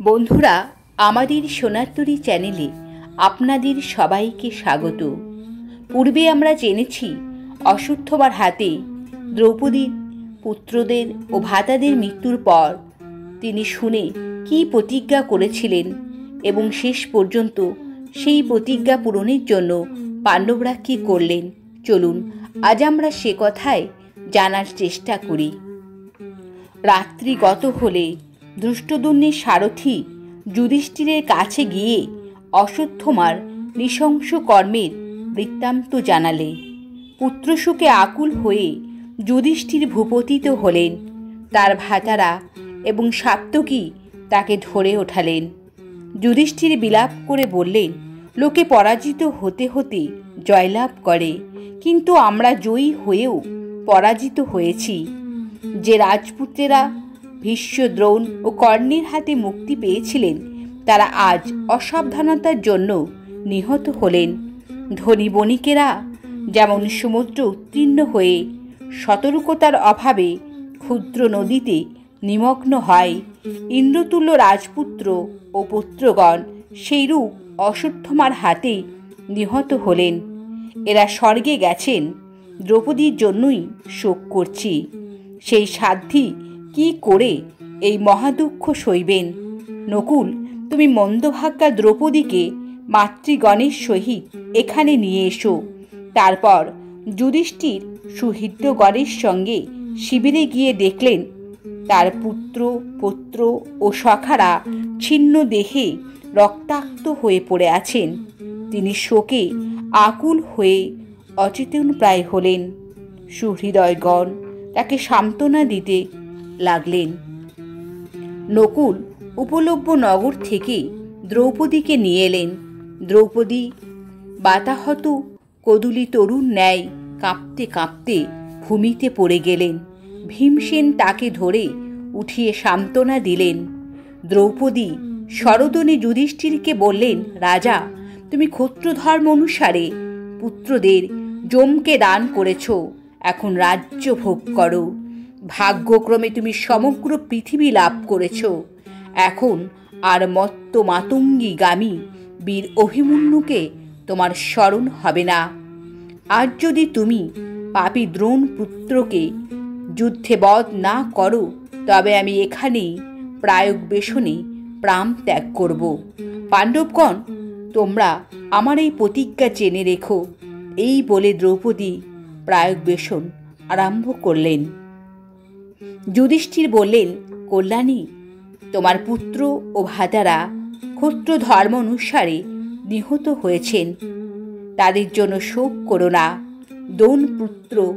বন্ধুরা, আমাদের সোনারতরী চ্যানেলে আপনাদের সবাইকে স্বাগত। পূর্বে আমরা জেনেছি অশ্বত্থামার হাতে দ্রৌপদীর পুত্রদের ও ভ্রাতাদের মৃত্যুর পর তিনি শুনে কী প্রতিজ্ঞা করেছিলেন এবং শেষ পর্যন্ত সেই প্রতিজ্ঞা পূরণের জন্য পাণ্ডবরা কী করলেন। চলুন আজ আমরা সে কথাই জানার চেষ্টা করি। রাত্রি গত হলে ধৃষ্টদ্যুম্নের সারথি যুধিষ্ঠিরের কাছে গিয়ে অশ্বত্থামার নৃশংস কর্মের বৃত্তান্ত জানালে। পুত্রশোকে আকুল হয়ে যুধিষ্ঠির ভূপতিত হলেন। তার ভ্রাতারা এবং সাত্যকী তাকে ধরে ওঠালেন। যুধিষ্ঠির বিলাপ করে বললেন, লোকে পরাজিত হতে হতে জয়লাভ করে, কিন্তু আমরা জয়ী হয়েও পরাজিত হয়েছি। যে রাজপুত্রেরা ভীষ্ম, দ্রোণ ও কর্ণের হাতে মুক্তি পেয়েছিলেন তারা আজ অসাবধানতার জন্য নিহত হলেন। ধনী বণিকেরা যেমন সমুদ্র উত্তীর্ণ হয়ে সতর্কতার অভাবে ক্ষুদ্র নদীতে নিমগ্ন হয়, ইন্দ্রতুল্য রাজপুত্র ও পুত্রগণ সেইরূপ অশ্বত্থামার হাতে নিহত হলেন। এরা স্বর্গে গেছেন। দ্রৌপদীর জন্যই শোক করছি। সেই সাধ্বী কি করে এই মহাদুঃখ সইবেন? নকুল, তুমি মন্দভাগ্যা দ্রৌপদীকে মাতৃগণের সহিত এখানে নিয়ে এসো। তারপর যুধিষ্ঠির সুহৃদগণের সঙ্গে শিবিরে গিয়ে দেখলেন তার পুত্র, পৌত্র ও সখারা ছিন্ন দেহে রক্তাক্ত হয়ে পড়ে আছেন। তিনি শোকে আকুল হয়ে অচেতনপ্রায় হলেন। সুহৃদয়গণ তাকে সান্ত্বনা দিতে লাগলেন। নকুল উপলব্য নগর থেকে দ্রৌপদীকে নিয়ে এলেন। দ্রৌপদী বাতাহত কদলী তরুণ ন্যায় কাঁপতে কাঁপতে ভূমিতে পড়ে গেলেন। ভীমসেন তাকে ধরে উঠিয়ে সান্ত্বনা দিলেন। দ্রৌপদী সরোদনে যুধিষ্ঠিরকে বললেন, রাজা, তুমি ক্ষত্রধর্ম অনুসারে পুত্রদের যমকে দান করেছ, এখন রাজ্য ভোগ করো। ভাগ্যক্রমে তুমি সমগ্র পৃথিবী লাভ করেছ। এখন আর মত্ত মাতঙ্গীগামী বীর অভিমন্যুকে তোমার স্মরণ হবে না। আজ যদি তুমি পাপী দ্রোণ পুত্রকে যুদ্ধে বধ না করো, তবে আমি এখানেই প্রায়োগবেশনে প্রাণ ত্যাগ করব। পাণ্ডবগণ, তোমরা আমার এই প্রতিজ্ঞা জেনে রেখো। এই বলে দ্রৌপদী প্রায়োগবেশন আরম্ভ করলেন। যুধিষ্ঠির বললেন, কল্যাণী, তোমার পুত্র ও ভ্রাতারা ক্ষত্র ধর্ম অনুসারে নিহত হয়েছেন। তাদের জন্য শোক করো না। দ্রোণ পুত্র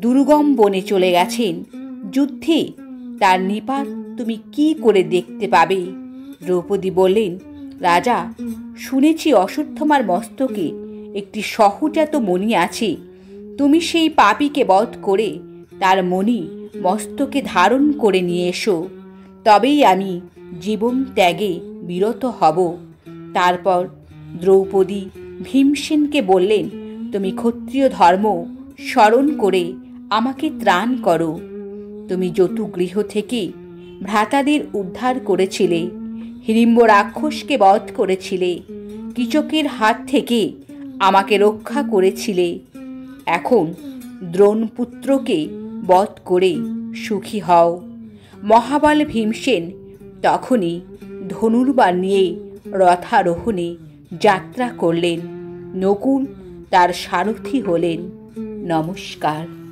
দুর্গম বনে চলে গেছেন। যুদ্ধে তার নিপাত তুমি কি করে দেখতে পাবে? দ্রৌপদী বললেন, রাজা, শুনেছি অশ্বত্থামার মস্তকে একটি সহজাত মণি আছে। তুমি সেই পাপীকে বধ করে তার মণি মস্তকে ধারণ করে নিয়ে এসো, তবেই আমি জীবন ত্যাগে বিরত হব। তারপর দ্রৌপদী ভীমসেনকে বললেন, তুমি ক্ষত্রিয় ধর্ম স্মরণ করে আমাকে ত্রাণ করো। তুমি যতুগৃহ থেকে ভ্রাতাদের উদ্ধার করেছিলে, হিড়িম্ব রাক্ষসকে বধ করেছিলে, কীচকের হাত থেকে আমাকে রক্ষা করেছিলে। এখন দ্রোণ পুত্রকে বধ করে সুখী হও। মহাবল ভীমসেন তখনই ধনুর্বাণ নিয়ে রথারোহণে যাত্রা করলেন। নকুল তার সারথি হলেন। নমস্কার।